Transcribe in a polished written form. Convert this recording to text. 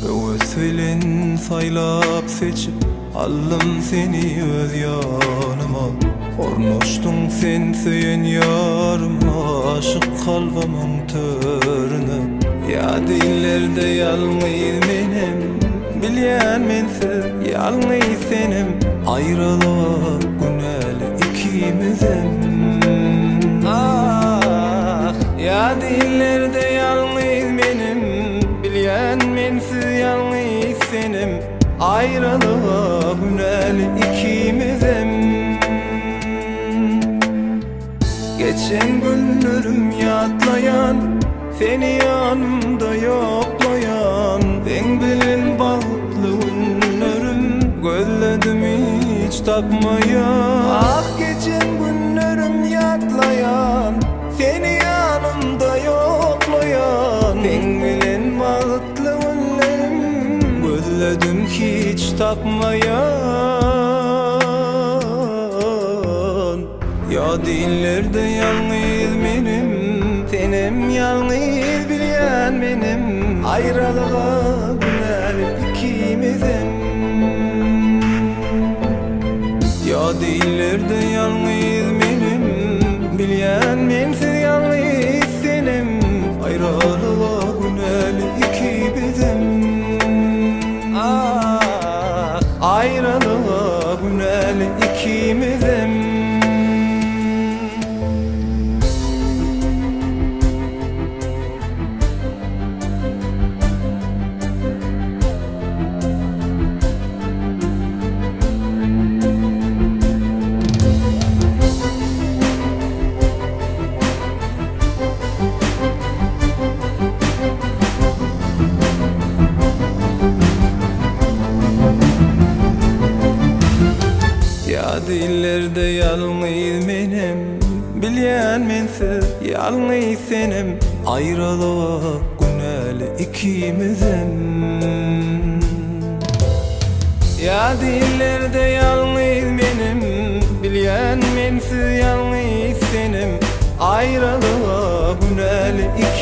Öwesvelin saylap seçip aldım seni öz yanıma. Ornoştun sen söyün yarıma, aşık kalbamın törüne. Ya dillerde yalnız benim, bilyen mensiz yalnız senim. Ayrılığa güneli ikimizim. Ah, ya dillerde yalnız benim, bilyen mensiz yalnız senim. Ayrılığa güneli ikimizim. Geçen günlerim yatlayan, seni yanımda yoklayan. Ben bilin bağlı günlerim, gözledim hiç takmayan. Ah, geçen günlerim yatlayan, seni yanımda yoklayan. Ben bilin bağlı günlerim, gözledim hiç takmayan. Ya dillerde yalnız benim, senim yalnız bilyen benim. Ayrılığa güneli ikimizim. Ya dillerde yalnız benim, bilyen mensiz yalnız senim. Ayrılığa güneli ikimizim. Ah, ayrılığa güneli ikimizim. Ya dillerde yalnız benim, bilyen mensiz yalnız senim. Ayrılığa güneli ikimizim. Ya dillerde yalnız benim, bilyen mensiz yalnız senim. Ayrılığa güneli ikimizim.